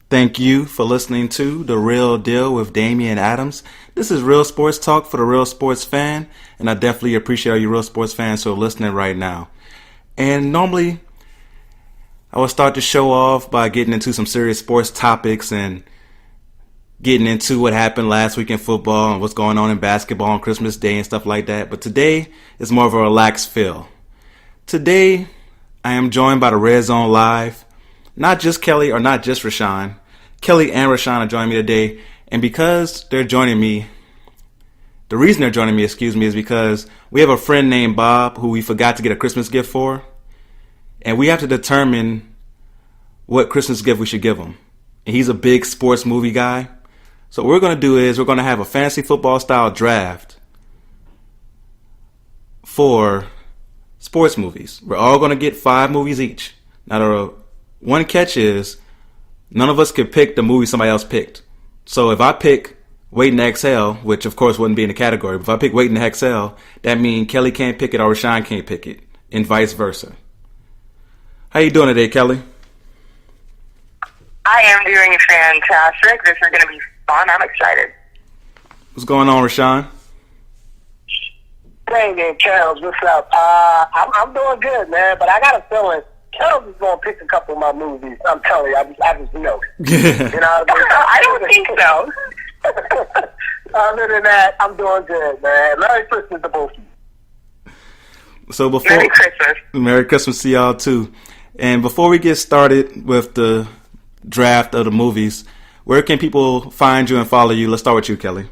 Thank you for listening to The Real Deal with Damian Adams. This is Real Sports Talk for the Real Sports fan, and I definitely appreciate all you Real Sports fans who are listening right now. And normally, I will start the show off by getting into some serious sports topics and getting into what happened last week in football and what's going on in basketball on Christmas Day and stuff like that. But today is more of a relaxed feel. Today, I am joined by the Red Zone Live. Not just Kelly or not just Rashawn. Kelly and Rashawn are joining me today. And because they're joining me, the reason they're joining me, is because we have a friend named Bob who we forgot to get a Christmas gift for. And we have to determine what Christmas gift we should give him. And he's a big sports movie guy. So what we're going to do is we're going to have a fantasy football style draft for sports movies. We're all going to get 5 movies each. Now the one catch is none of us could pick the movie somebody else picked. So if I pick Waiting to Exhale, which of course wouldn't be in the category, but if I pick Waiting to Exhale, that means Kelly can't pick it or Rashawn can't pick it, and vice versa. How you doing today, Kelly? I am doing fantastic. This is going to be fun. I'm excited. What's going on, Rashawn? Hey, Charles, what's up? I'm doing good, man, but I got a feeling Charles is going to pick a couple of my movies. I'm telling you, I just know. You know, I don't think so. Other than that, I'm doing good, man. Merry Christmas to both of you. So Merry Christmas. Merry Christmas to y'all too. And before we get started with the draft of the movies, where can people find you and follow you? Let's start with you, Kelly.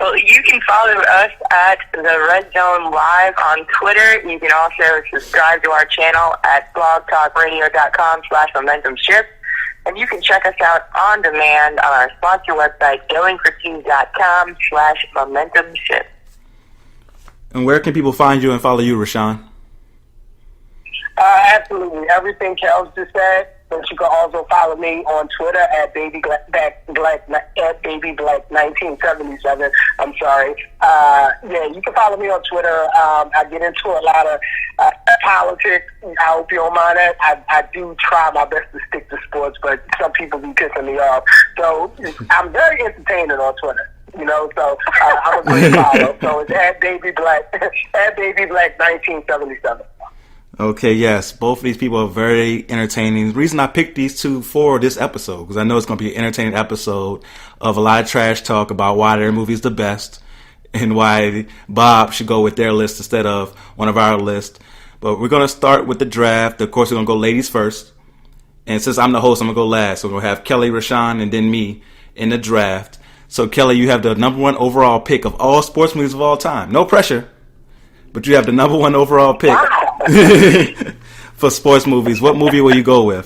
Well, you can follow us at the Red Zone Live on Twitter. You can also subscribe to our channel at blogtalkradio.com/momentumshift. And you can check us out on demand on our sponsor website, goingforteams.com/momentumshift. And where can people find you and follow you, Rashawn? Absolutely. Everything Charles just said. But you can also follow me on Twitter at babyblack1977. I'm sorry. Yeah, you can follow me on Twitter. I get into a lot of politics. I hope you don't mind that. I do try my best to stick to sports, but some people be pissing me off. So I'm very entertaining on Twitter. You know, so I'm a great follow. So it's at babyblack1977. Okay, yes. Both of these people are very entertaining. The reason I picked these two for this episode, because I know it's going to be an entertaining episode of a lot of trash talk about why their movie is the best and why Bob should go with their list instead of one of our lists. But we're going to start with the draft. Of course, we're going to go ladies first. And since I'm the host, I'm going to go last. So we're going to have Kelly, Rashawn, and then me in the draft. So, Kelly, you have the number 1 overall pick of all sports movies of all time. No pressure. But you have the number 1 overall pick for sports movies. What movie will you go with?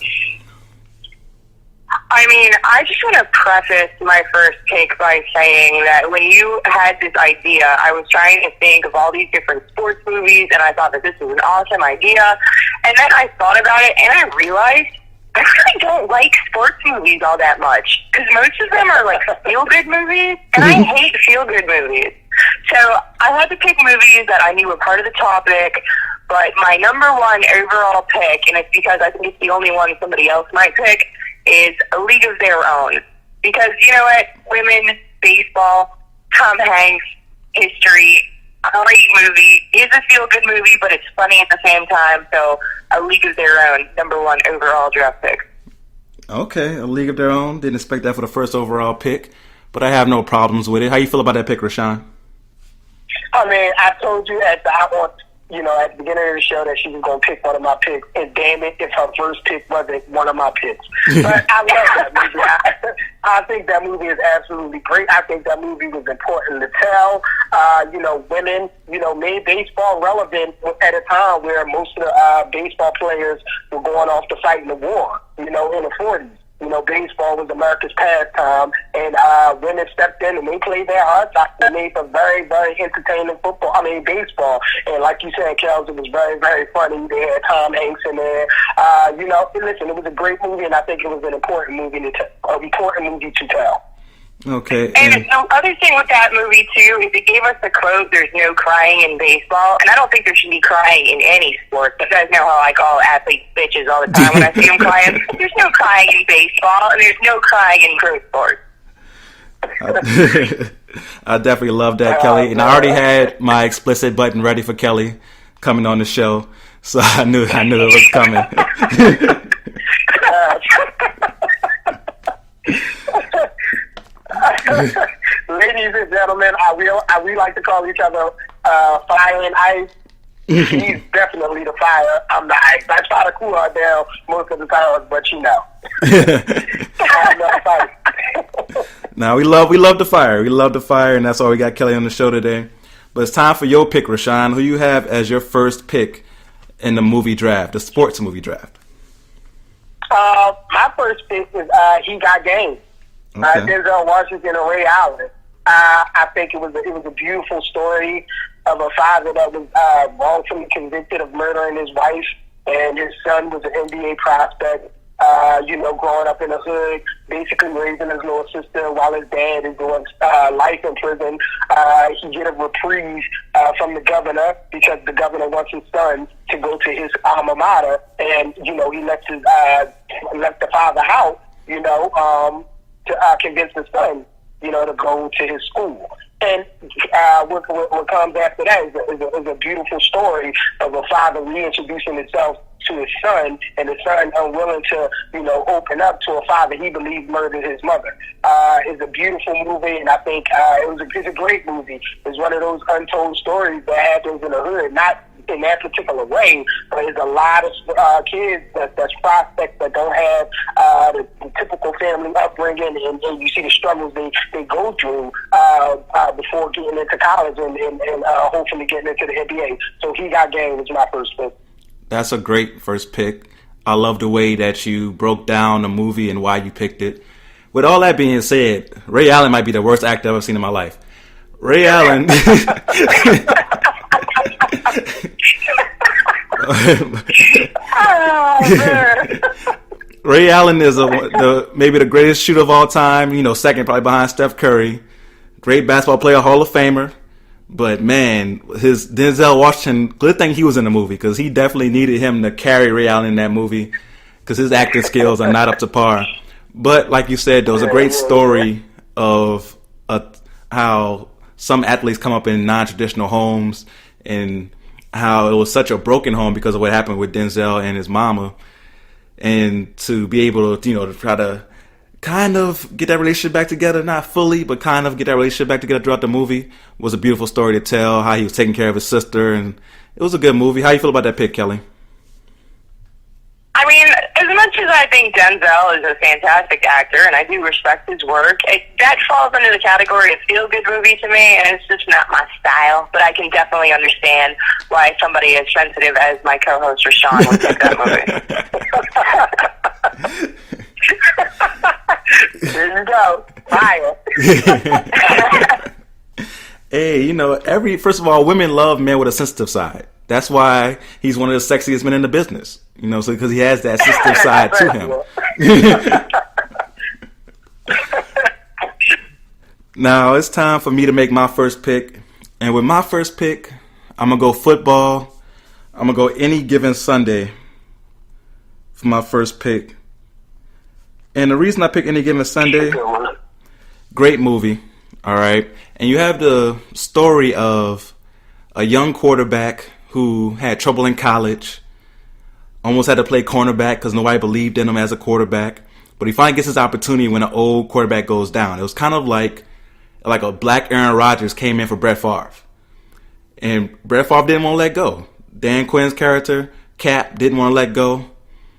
I mean, I just want to preface my first take by saying that when you had this idea, I was trying to think of all these different sports movies, and I thought that this was an awesome idea. And then I thought about it, and I realized I really don't like sports movies all that much, because most of them are like feel-good movies, and I hate feel-good movies. So I had to pick movies that I knew were part of the topic, but my number 1 overall pick, and it's because I think it's the only one somebody else might pick, is A League of Their Own. Because, you know what, women, baseball, Tom Hanks, history, great movie. It's a feel-good movie, but it's funny at the same time, so A League of Their Own, number 1 overall draft pick. Okay, A League of Their Own. Didn't expect that for the first overall pick, but I have no problems with it. How you feel about that pick, Rashawn? I mean, I told you at the beginning of the show that she was going to pick one of my picks, and damn it, if her first pick wasn't one of my picks. But I love that movie. I think that movie is absolutely great. I think that movie was important to tell. Women, made baseball relevant at a time where most of the baseball players were going off to fight in the war, in the 40s. Baseball was America's pastime, and women stepped in and they played their hearts out. They made some very, very entertaining baseball. And like you said, Kels, it was very, very funny. They had Tom Hanks in there. Listen, it was a great movie, and I think it was an important movie to tell. Okay. And the other thing with that movie, too, is it gave us the quote, there's no crying in baseball. And I don't think there should be crying in any sport. But you guys know how I call athletes bitches all the time when I see them crying. There's no crying in baseball, and there's no crying in pro sports. I definitely love that, Kelly. And I already had my explicit button ready for Kelly coming on the show. So I knew it was coming. Ladies and gentlemen, we like to call each other Fire and Ice. He's definitely the fire. I'm the ice. I try to cool her down most of the time, but you know. I'm not fighting. Now we love the fire. We love the fire, and that's why we got Kelly on the show today. But it's time for your pick, Rashawn. Who you have as your first pick in the movie draft, the sports movie draft? My first pick is He Got Game. Okay. Denzel Washington and Ray Allen. I think it was a beautiful story of a father that was wrongfully convicted of murdering his wife, and his son was an NBA prospect. Growing up in the hood, basically raising his little sister while his dad is doing life in prison. He get a reprieve from the governor because the governor wants his son to go to his alma mater, and he left the father out, to convince his son, to go to his school. And what comes after that is a beautiful story of a father reintroducing himself to his son, and the son unwilling to, open up to a father he believes murdered his mother. It's a beautiful movie, and I think it's a great movie. It's one of those untold stories that happens in the hood, not in that particular way, but there's a lot of kids that's prospects that don't have the typical family upbringing, and you see the struggles they go through before getting into college and hopefully getting into the NBA. So He Got Game was my first pick. That's a great first pick. I love the way that you broke down the movie and why you picked it. With all that being said, Ray Allen might be the worst actor I've ever seen in my life. Ray Allen... Ray Allen is maybe the greatest shooter of all time. Second probably behind Steph Curry. Great basketball player, Hall of Famer. But man, his Denzel Washington. Good thing he was in the movie because he definitely needed him to carry Ray Allen in that movie because his acting skills are not up to par. But like you said, there was a great story of how some athletes come up in non-traditional homes and how it was such a broken home because of what happened with Denzel and his mama, and to be able to, to try to kind of get that relationship back together, not fully, but kind of get that relationship back together throughout the movie was a beautiful story to tell, how he was taking care of his sister, and it was a good movie. How you feel about that pick, Kelly? I mean, as much as I think Denzel is a fantastic actor, and I do respect his work, that falls under the category of feel-good movie to me, and it's just not my style. But I can definitely understand why somebody as sensitive as my co-host Rashawn would pick that movie. There you go. Fire. Hey, first of all, women love men with a sensitive side. That's why he's one of the sexiest men in the business. So because he has that sensitive side to him. Now it's time for me to make my first pick. And with my first pick, I'm going to go football. I'm going to go Any Given Sunday for my first pick. And the reason I pick Any Given Sunday, great movie, all right? And you have the story of a young quarterback who had trouble in college, almost had to play cornerback because nobody believed in him as a quarterback. But he finally gets his opportunity when an old quarterback goes down. It was kind of like a black Aaron Rodgers came in for Brett Favre. And Brett Favre didn't want to let go. Dan Quinn's character, Cap, didn't want to let go.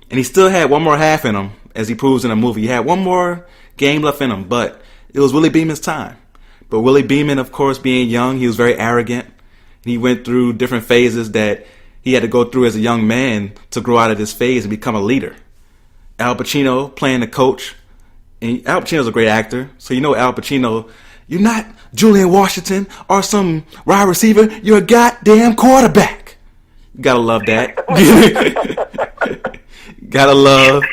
And he still had one more half in him, as he proves in the movie. He had one more game left in him, but it was Willie Beeman's time. But Willie Beeman, of course, being young, he was very arrogant. He went through different phases that he had to go through as a young man to grow out of this phase and become a leader. Al Pacino playing the coach. And Al Pacino's a great actor. So Al Pacino, you're not Julian Washington or some wide receiver. You're a goddamn quarterback. You gotta love that. Gotta love.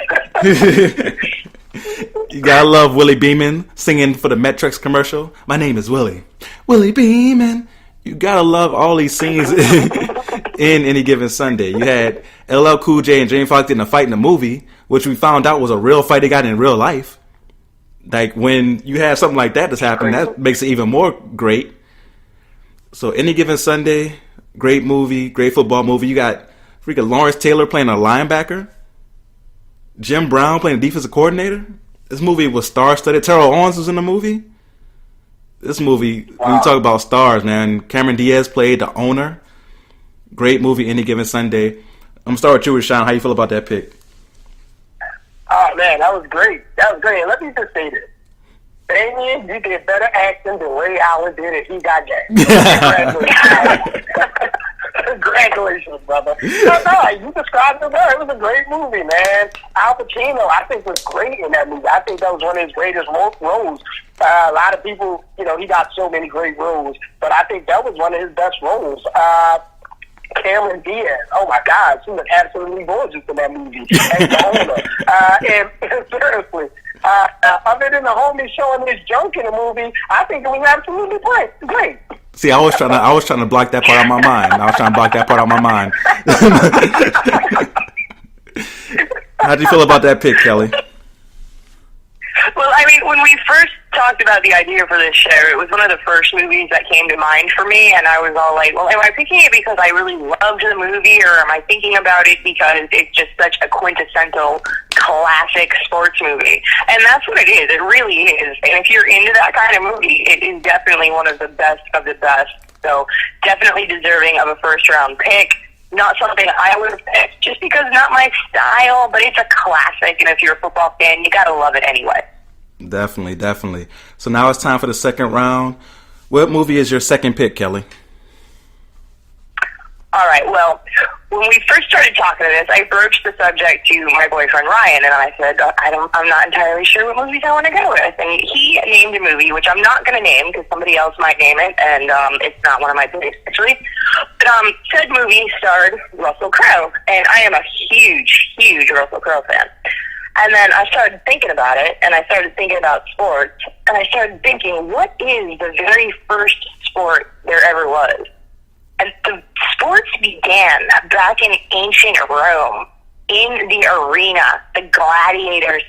You gotta love Willie Beeman singing for the Metrex commercial. My name is Willie. Willie Beeman. You gotta love all these scenes in Any Given Sunday. You had LL Cool J and Jamie Foxx getting a fight in the movie, which we found out was a real fight they got in real life. Like, when you have something like that that's happening, that makes it even more great. So Any Given Sunday, great movie, great football movie. You got freaking Lawrence Taylor playing a linebacker. Jim Brown playing a defensive coordinator. This movie was star-studded. Terrell Owens was in the movie. This movie, when you talk about stars, man, Cameron Diaz played the owner. Great movie, Any Given Sunday. I'm going to start with you, Rashawn. How you feel about that pick? Oh, man, that was great. That was great. Let me just say this. Damien, you did better acting than Ray Allen did if he got gay. Congratulations, brother. No, you described it well. It was a great movie, man. Al Pacino, I think, was great in that movie. I think that was one of his greatest roles. A lot of people, he got so many great roles, but I think that was one of his best roles. Cameron Diaz, oh my God, she was absolutely gorgeous in that movie. And and seriously, other than the homie showing his junk in the movie, I think it was absolutely great. See, I was trying to block that part out of my mind. How'd you feel about that pick, Kelly? Well, I mean, when we first talked about the idea for this show, it was one of the first movies that came to mind for me, and I was all like, well, am I picking it because I really loved the movie, or am I thinking about it because it's just such a quintessential classic sports movie? And that's what it is. It really is. And if you're into that kind of movie, it is definitely one of the best of the best. So definitely deserving of a first-round pick. Not something I would have picked just because not my style, but it's a classic, and if you're a football fan, you gotta love it anyway. Definitely. So now it's time for the second round. What movie is your second pick, Kelly? All right, well, when we first started talking to this, I broached the subject to my boyfriend Ryan, and I said, I'm not entirely sure what movies I want to go with. And he named a movie, which I'm not going to name because somebody else might name it, and it's not one of my picks, actually. But said movie starred Russell Crowe, and I am a huge Russell Crowe fan. And then I started thinking about it, and I started thinking about sports, and I started thinking, what is the very first sport there ever was? And the sports began back in ancient Rome, in the arena, the gladiators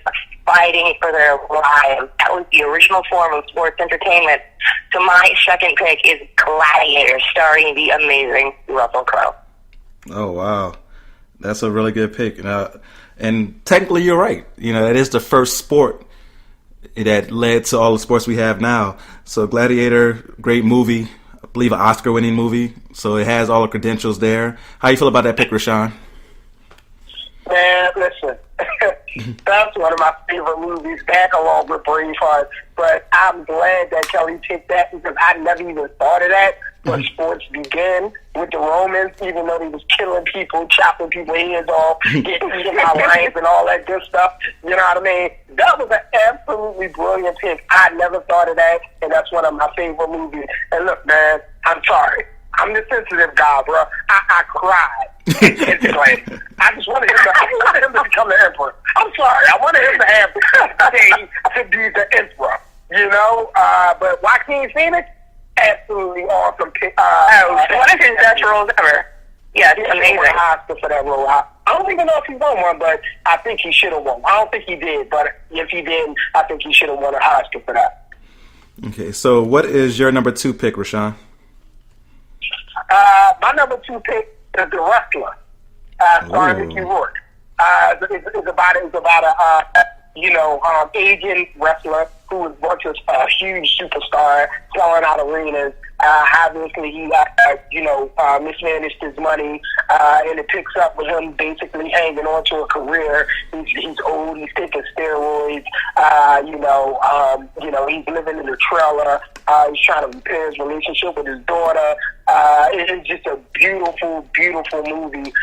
fighting for their lives. That was the original form of sports entertainment. So my second pick is Gladiator, starring the amazing Russell Crowe. Oh, wow. That's a really good pick. And technically, you're right. That is the first sport that led to all the sports we have now. So Gladiator, great movie. I believe an Oscar-winning movie. So it has all the credentials there. How you feel about that pick, Rashawn? Man, listen. That's one of my favorite movies, back along with Braveheart. But I'm glad that Kelly picked that because I never even thought of that. But sports began with the Romans, even though they was killing people, chopping people's heads off, getting eaten by lions and all that good stuff. You know what I mean? That was an absolutely brilliant pick. I never thought of that, and that's one of my favorite movies. And look, man, I'm sorry. I'm the sensitive guy, bro. I cried. I just wanted him to become the emperor. I'm sorry. I wanted him to have to be the emperor, But Joaquin Phoenix, absolutely awesome pick. One of his best roles ever. Yeah, it's amazing. He won an Oscar for that role. I don't even know if he won one, but I think he should have won. I don't think he did, but if he didn't, I think he should have won an Oscar for that. Okay, so what is your number 2 pick, Rashawn? My number 2 pick is The Wrestler, starring Mickey Rourke. It's about a Asian wrestler who was once a huge superstar, selling out arenas. Obviously, he mismanaged his money, and it picks up with him basically hanging on to a career. He's old. He's taking steroids. He's living in a trailer. He's trying to repair his relationship with his daughter. It's just a beautiful, beautiful movie.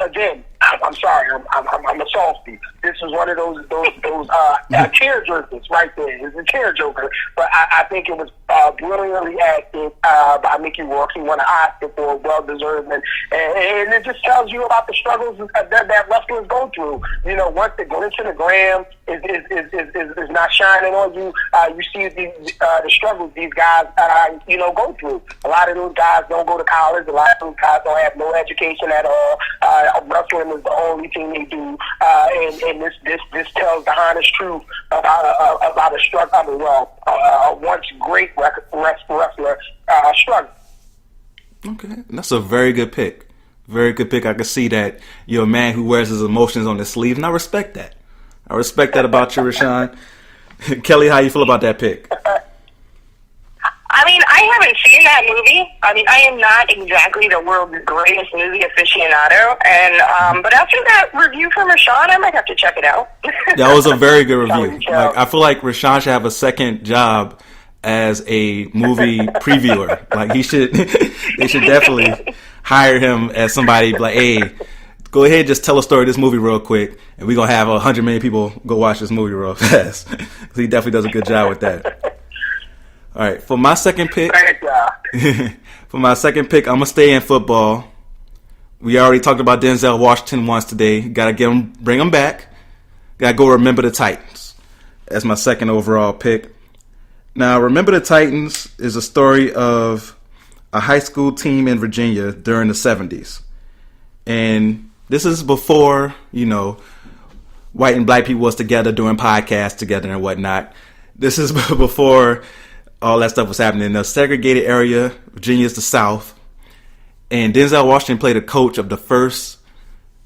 Again, I'm sorry, I'm a softie. This is one of those tear jerkers right there. It's a tear jerker, but I think it was brilliantly acted by Mickey Rourke. He won an Oscar for it, well deserved, and it just tells you about the struggles that wrestlers go through. You know, once they go into the gram is not shining on you, you see the struggles these guys go through. A lot of those guys don't go to college. A lot of those guys don't have no education at all. Wrestling is the only thing they do, and this tells the honest truth about a struggle. I mean, a once great wrestler struggle. Okay, that's a very good pick. Very good pick. I can see that you're a man who wears his emotions on his sleeve, and I respect that. I respect that about you, Rashawn. Kelly, how you feel about that pick? I mean, I haven't seen that movie. I mean, I am not exactly the world's greatest movie aficionado, and but after that review from Rashawn, I might have to check it out. That was a very good review. Like, I feel like Rashawn should have a second job as a movie previewer. Like, they should definitely hire him as somebody like, hey, go ahead, just tell a story of this movie real quick, and we're gonna have 100 million people go watch this movie real fast. He definitely does a good job with that. All right, for my second pick, I'm gonna stay in football. We already talked about Denzel Washington once today. Gotta bring him back. Gotta go Remember the Titans. That's my second overall pick. Now, Remember the Titans is a story of a high school team in Virginia during the 70s. And this is before, white and black people was together doing podcasts together and whatnot. This is before all that stuff was happening in a segregated area. Virginia's the South. And Denzel Washington played a coach of the first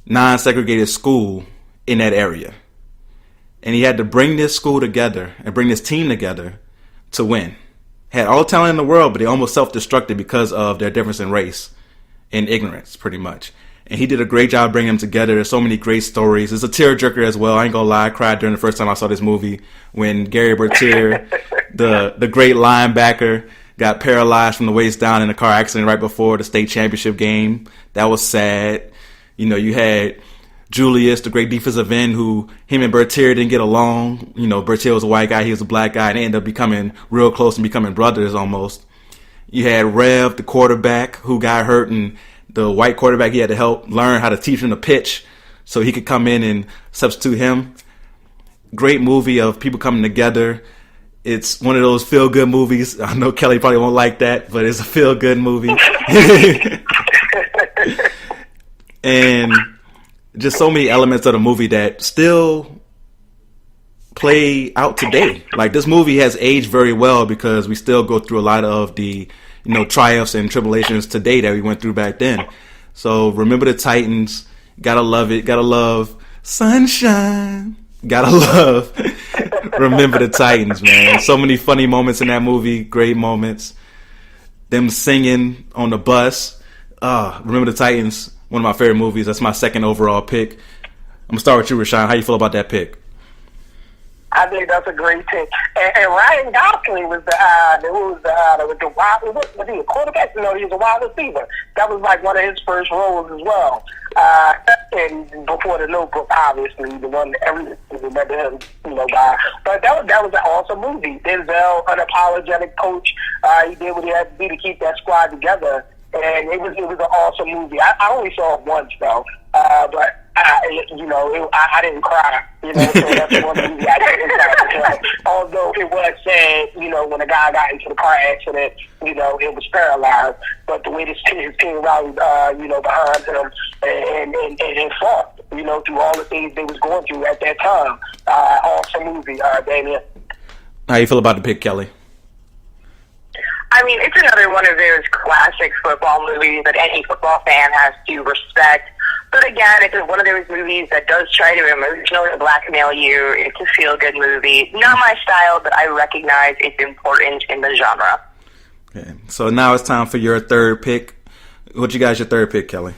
non-segregated school in that area. And he had to bring this school together and bring this team together to win. Had all the talent in the world, but they almost self-destructed because of their difference in race and ignorance, pretty much. And he did a great job bringing them together. There's so many great stories. It's a tearjerker as well. I ain't gonna lie, I cried during the first time I saw this movie when Gary Bertier, the great linebacker, got paralyzed from the waist down in a car accident right before the state championship game. That was sad. You had Julius, the great defensive end, who him and Bertier didn't get along. Bertier was a white guy, he was a black guy, and they ended up becoming real close and becoming brothers almost. You had Rev, the quarterback, who got hurt, and the white quarterback, he had to help learn how to teach him to pitch so he could come in and substitute him. Great movie of people coming together. It's one of those feel-good movies. I know Kelly probably won't like that, but it's a feel-good movie. And just so many elements of the movie that still play out today. Like, this movie has aged very well because we still go through a lot of the triumphs and tribulations today that we went through back then. So Remember the Titans. Gotta love it. Gotta love Sunshine. Gotta love Remember the Titans, man. So many funny moments in that movie. Great moments. Them singing on the bus. Remember the Titans. One of my favorite movies. That's my second overall pick. I'm gonna start with you, Rashawn. How you feel about that pick? I think that's a great pick. And Ryan Gosling was was he a quarterback? No, he was a wide receiver. That was like one of his first roles as well. And before The Notebook, obviously, the one that everyone remember him, by. But that was an awesome movie. Denzel, unapologetic coach. He did what he had to do to keep that squad together. And it was an awesome movie. I only saw it once though, but I didn't cry. So that's one movie I didn't cry. Although it was sad, when a guy got into the car accident, it was paralyzed. But the way his team rallied, behind him and fought, through all the things they was going through at that time. Awesome movie, Damien. How you feel about the pick, Kelly? I mean, it's another one of those classic football movies that any football fan has to respect. But again, it's one of those movies that does try to emotionally blackmail you. It's a feel-good movie. Not my style, but I recognize its importance in the genre. Okay, so now it's time for your third pick. What you got your third pick, Kelly?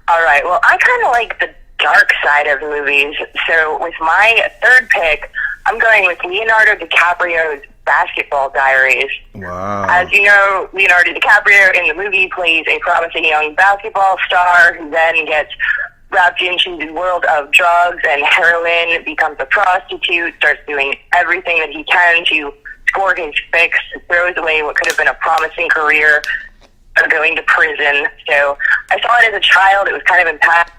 All right, well, I kind of like the dark side of movies. So with my third pick, I'm going with Leonardo DiCaprio's Basketball Diaries. Wow. As you know, Leonardo DiCaprio in the movie plays a promising young basketball star who then gets wrapped into the world of drugs and heroin, becomes a prostitute, starts doing everything that he can to score his fix, throws away what could have been a promising career of going to prison. So I saw it as a child. It was kind of impactful.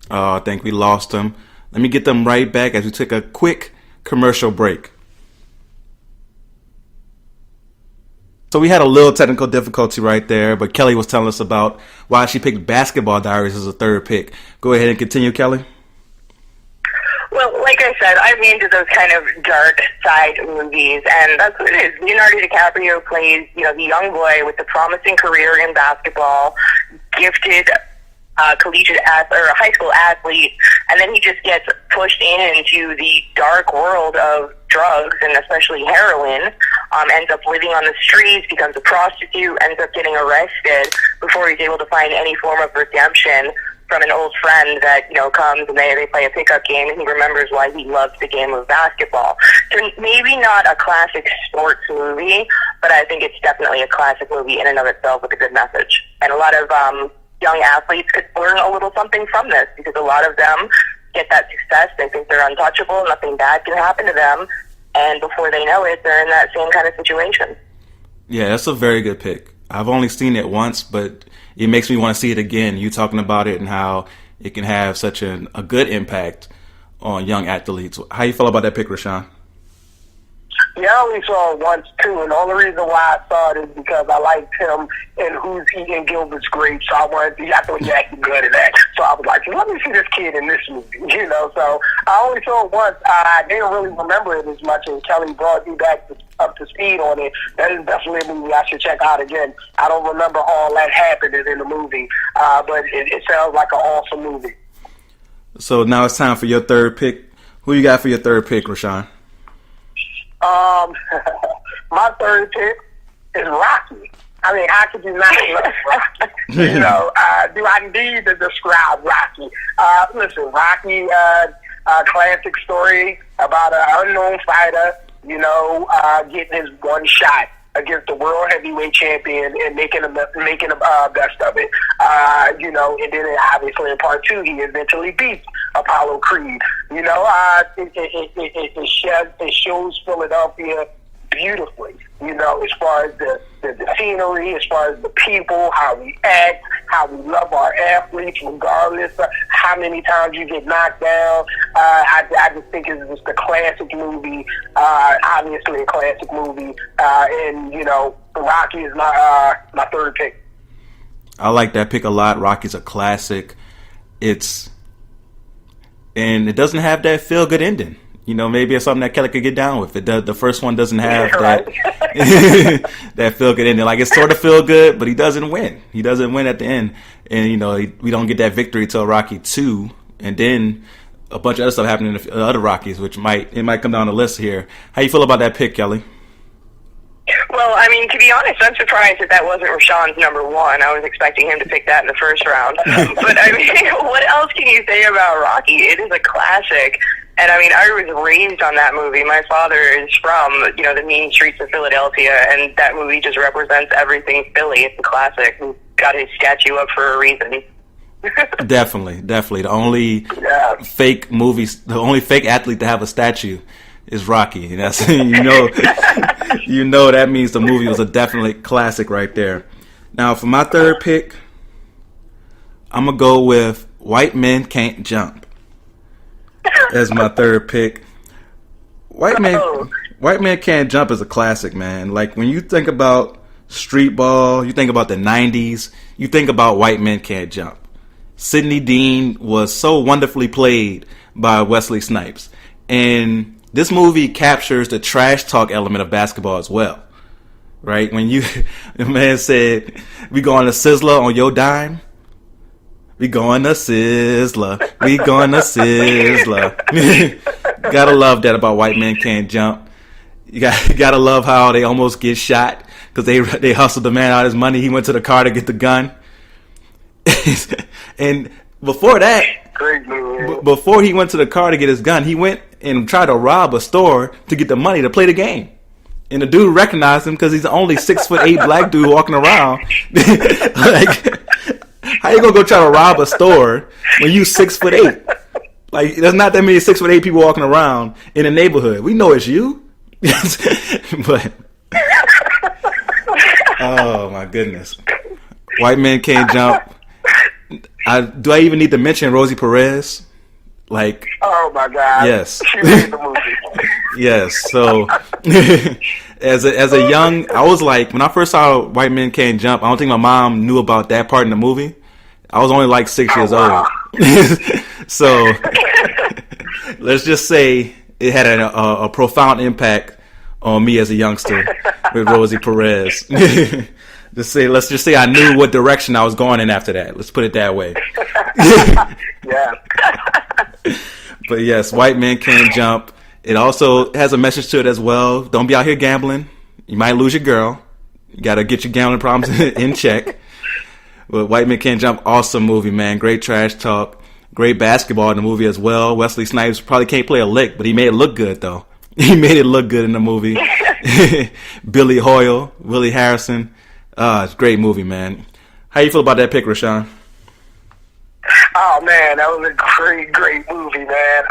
Oh, I think we lost them. Let me get them right back as we took a quick commercial break. So we had a little technical difficulty right there, but Kelly was telling us about why she picked Basketball Diaries as a third pick. Go ahead and continue, Kelly. Well, like I said, I'm into those kind of dark side movies, and that's what it is. Leonardo DiCaprio plays, the young boy with the promising career in basketball, gifted collegiate or high school athlete, and then he just gets pushed into the dark world of drugs and especially heroin, ends up living on the streets, becomes a prostitute, ends up getting arrested before he's able to find any form of redemption from an old friend that, comes and they play a pickup game, and he remembers why he loves the game of basketball. So maybe not a classic sports movie, but I think it's definitely a classic movie in and of itself with a good message. And a lot of young athletes could learn a little something from this, because a lot of them get that success. They think they're untouchable, nothing bad can happen to them, and before they know it, they're in that same kind of situation. Yeah, that's a very good pick. I've only seen it once, but it makes me want to see it again. You talking about it and how it can have such a good impact on young athletes. How you feel about that pick, Rashawn? Yeah, I only saw it once, too, and the only reason why I saw it is because I liked him in Who's Eating Gilbert's Grapes, so I thought he acted good at that. So I was like, let me see this kid in this movie, So I only saw it once. I didn't really remember it as much, and Kelly brought me back up to speed on it. That is definitely a movie I should check out again. I don't remember all that happened in the movie, but it sounds like an awesome movie. So now it's time for your third pick. Who you got for your third pick, Rashawn? My third pick is Rocky. I mean, how could you not love Rocky? Do I need to describe Rocky? Listen, Rocky, classic story about an unknown fighter, getting his one shot against the world heavyweight champion and making the best of it. And then obviously in part two, he eventually beats Apollo Creed. It shows Philadelphia beautifully, as far as the scenery, as far as the people, how we act, how we love our athletes, regardless of how many times you get knocked down. I just think it's just a classic movie, obviously a classic movie, and, Rocky is my third pick. I like that pick a lot. Rocky's a classic. And it doesn't have that feel-good ending. Maybe it's something that Kelly could get down with. The first one doesn't have that that feel-good ending. Like, it's sort of feel-good, but he doesn't win. He doesn't win at the end. And, we don't get that victory till Rocky 2. And then a bunch of other stuff happening in the other Rockies, which might come down the list here. How you feel about that pick, Kelly? Well, I mean, to be honest, I'm surprised that wasn't Rashawn's number one. I was expecting him to pick that in the first round. But, I mean, what else can you say about Rocky? It is a classic. And, I mean, I was raised on that movie. My father is from, the mean streets of Philadelphia, and that movie just represents everything Philly. It's a classic. He got his statue up for a reason. Definitely. The only fake athlete to have a statue is Rocky. And that's that means the movie was a definite classic right there. Now, for my third pick, I'm gonna go with White Men Can't Jump as my third pick. White Men Can't Jump is a classic, man. Like, when you think about street ball, you think about the 90s, you think about White Men Can't Jump. Sidney Dean was so wonderfully played by Wesley Snipes. And this movie captures the trash talk element of basketball as well. Right? When the man said, "We going to Sizzler on your dime?" We going to Sizzler. We going to Sizzler. Gotta love that about White Men Can't Jump. You gotta love how they almost get shot because they hustled the man out his money. He went to the car to get the gun. And before that, Great movie. Before he went to the car to get his gun, he went and tried to rob a store to get the money to play the game. And the dude recognized him because he's the only 6'8" black dude walking around. Like, how you gonna go try to rob a store when you 6'8"? Like, there's not that many 6'8" people walking around in the neighborhood. We know it's you. But oh my goodness, White Men Can't Jump. Do I even need to mention Rosie Perez? Like, oh my God, yes, she made the movie. Yes. So, as a young, I was like, when I first saw White Men Can't Jump, I don't think my mom knew about that part in the movie. I was only like 6 years old. So, let's just say it had a profound impact on me as a youngster with Rosie Perez. Let's just say I knew what direction I was going in after that. Let's put it that way. Yeah. But yes, White Men Can't Jump. It also has a message to it as well. Don't be out here gambling. You might lose your girl. You got to get your gambling problems in check. But White Men Can't Jump, awesome movie, man. Great trash talk. Great basketball in the movie as well. Wesley Snipes probably can't play a lick, but he made it look good, though. He made it look good in the movie. Billy Hoyle, Willie Harrison. It's a great movie, man. How you feel about that pick, Rashawn? Oh man, that was a great movie, man.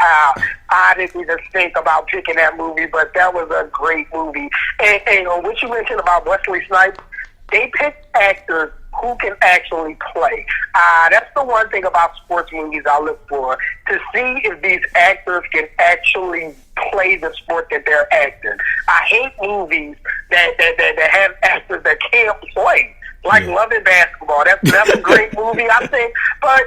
I didn't even think about picking that movie, but that was a great movie. And what you mentioned about Wesley Snipes, they picked actors who can actually play. That's the one thing about sports movies I look for, to see if these actors can actually play the sport that they're acting. I hate movies that have actors that can't play. Like Love and Basketball. That's a great movie, I think. But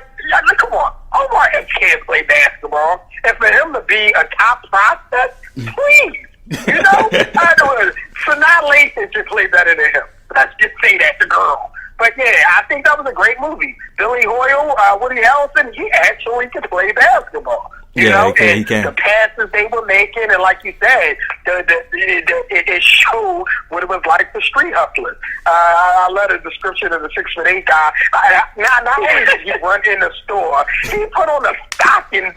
come on, Omar Epps can't play basketball. And for him to be a top prospect, please, you know, I know Sanaa Lathan should play better than him. Let's just say that, the girl. But yeah, I think that was a great movie. Billy Hoyle, Woody Harrelson, he actually can play basketball. You know, he can. The passes they were making, and like you said, it showed what it was like for street hustlers. I love the description of the 6'8" guy. Not only did he run in the store, he put on a stocking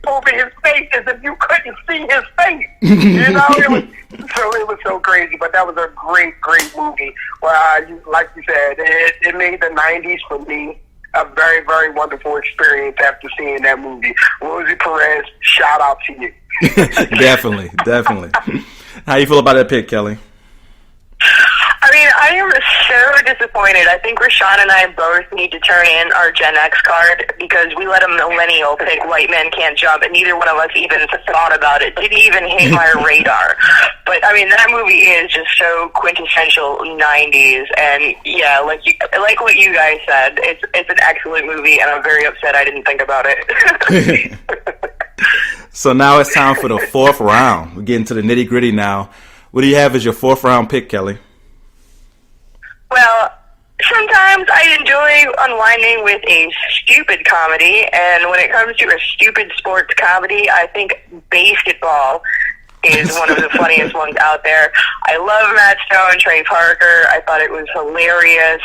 over his face as if you couldn't see his face. You know, it was so crazy. But that was a great movie. Like you said, it made the '90s for me a very, very wonderful experience after seeing that movie. Rosie Perez, shout out to you. Definitely. How you feel about that pick, Kelly? I mean, I am so disappointed. I think Rashawn and I both need to turn in our Gen X card because we let a millennial pick White Men Can't Jump, and neither one of us even thought about it. Didn't even hit my radar. But, I mean, that movie is just so quintessential 90s. And, yeah, like what you guys said, it's an excellent movie, and I'm very upset I didn't think about it. So now it's time for the fourth round. We're getting to the nitty-gritty now. What do you have as your fourth round pick, Kelly? Well, sometimes I enjoy unwinding with a stupid comedy, and when it comes to a stupid sports comedy, I think Basketball is one of the funniest ones out there. I love Matt Stone and Trey Parker. I thought it was hilarious.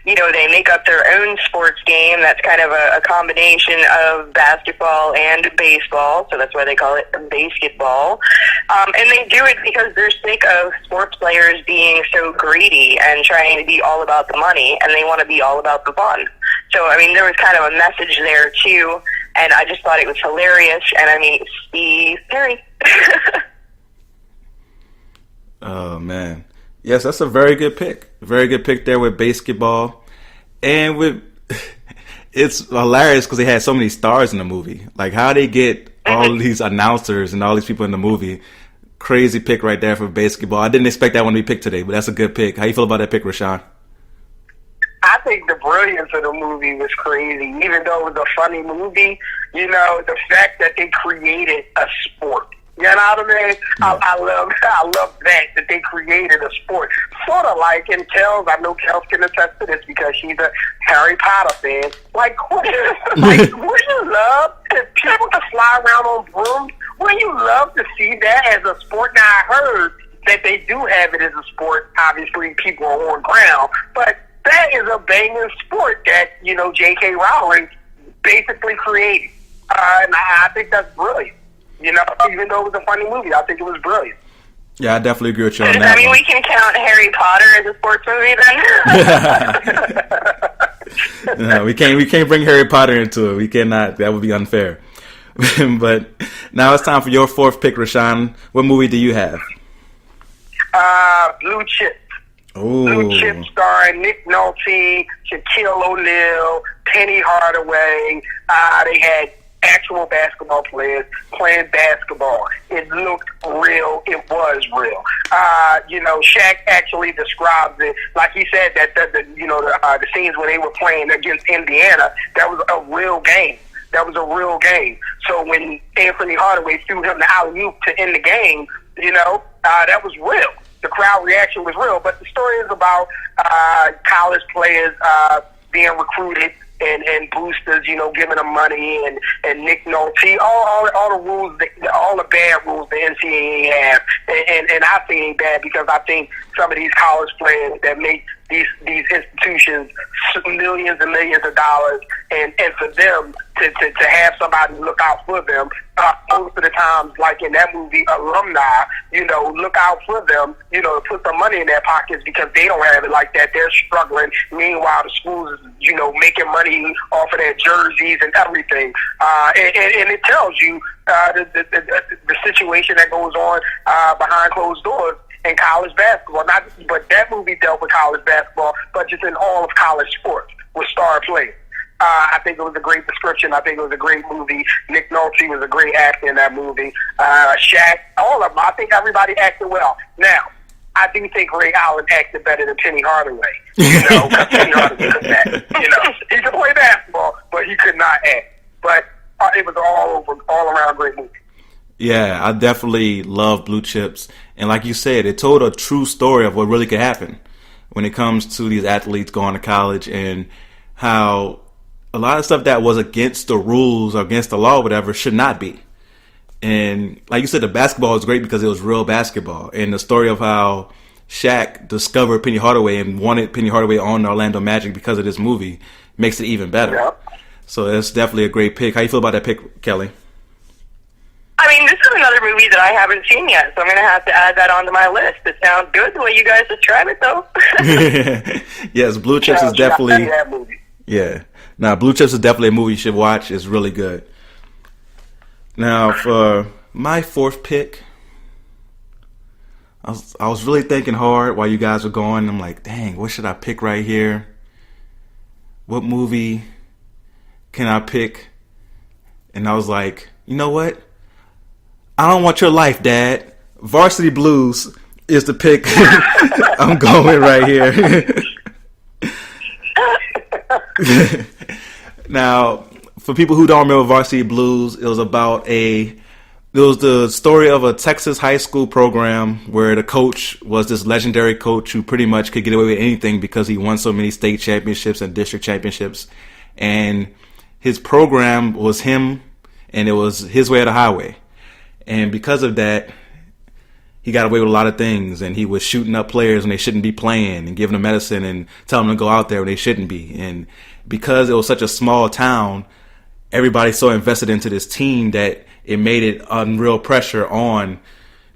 You know, they make up their own sports game that's kind of a combination of basketball and baseball, so that's why they call it Basketball. And they do it because they're sick of sports players being so greedy and trying to be all about the money, and they want to be all about the fun. So, I mean, there was kind of a message there, too, and I just thought it was hilarious. And, I mean, Steve Perry. Oh, man. Yes, that's a very good pick. Very good pick there with Basketball. And it's hilarious because they had so many stars in the movie. Like, how they get all these announcers and all these people in the movie. Crazy pick right there for Basketball. I didn't expect that one to be picked today, but that's a good pick. How you feel about that pick, Rashawn? I think the brilliance of the movie was crazy. Even though it was a funny movie, you know, the fact that they created a sport. You know what I mean? Yeah. I love that they created a sport. Sort of like in Kels, I know Kels can attest to this because she's a Harry Potter fan. Like, wouldn't you love if people could fly around on brooms? Wouldn't you love to see that as a sport? Now, I heard that they do have it as a sport. Obviously, people are on ground. But that is a banging sport that, you know, J.K. Rowling basically created. And I think that's brilliant. You know, even though it was a funny movie, I think it was brilliant. Yeah, I definitely agree with you on Does that that mean one. we can count Harry Potter as a sports movie then? No, we can't bring Harry Potter into it. We cannot. That would be unfair. But now it's time for your fourth pick, Rashawn. What movie do you have? Blue Chips. Oh, Blue Chips starring Nick Nolte, Shaquille O'Neal, Penny Hardaway. They had actual basketball players playing basketball. It looked real. It was real. You know, Shaq actually describes it like he said that the scenes where they were playing against Indiana, that was a real game. That was a real game. So when Anthony Hardaway threw him the alley-oop to end the game, you know, that was real. The crowd reaction was real. But the story is about college players being recruited and boosters, you know, giving them money and Nick Nolte, all the rules, all the bad rules the NCAA have. And I think ain't bad because I think some of these college players that make these institutions millions and millions of dollars, and for them to have somebody look out for them, most of the times, like in that movie, alumni, you know, look out for them, you know, to put some money in their pockets because they don't have it like that. They're struggling. Meanwhile, the schools, you know, making money off of their jerseys and everything. And it tells you the situation that goes on behind closed doors in college basketball. But that movie dealt with college basketball, but just in all of college sports with star players. I think it was a great description. I think it was a great movie. Nick Nolte was a great actor in that movie. Shaq, all of them. I think everybody acted well. Now, I do think Ray Allen acted better than Penny Hardaway. You know, because Penny Hardaway could act. You know, he could play basketball, but he could not act. But it was all around great movie. yeah, I definitely love Blue Chips. And like you said, it told a true story of what really could happen when it comes to these athletes going to college and how a lot of stuff that was against the rules or against the law or whatever should not be. And like you said, the basketball was great because it was real basketball. And the story of how Shaq discovered Penny Hardaway and wanted Penny Hardaway on the Orlando Magic because of this movie makes it even better. Yep. So that's definitely a great pick. How you feel about that pick, Kelly? I mean, this is another movie that I haven't seen yet, so I'm going to have to add that onto my list. It sounds good the way you guys describe it, though. Yes, Blue Chips is Shout out to definitely... that movie. Yeah. Now, Blue Chips is definitely a movie you should watch. It's really good. Now, for my fourth pick, I was really thinking hard while you guys were going. I'm like, dang, what should I pick right here? What movie can I pick? And I was like, you know what? I Don't Want Your Life, Dad. Varsity Blues is the pick I'm going right here. Now, for people who don't remember Varsity Blues, it was the story of a Texas high school program where the coach was this legendary coach who pretty much could get away with anything because he won so many state championships and district championships. And his program was him, and it was his way or the highway. And because of that, he got away with a lot of things, and he was shooting up players when they shouldn't be playing and giving them medicine and telling them to go out there when they shouldn't be. And because it was such a small town, everybody's so invested into this team that it made it unreal pressure on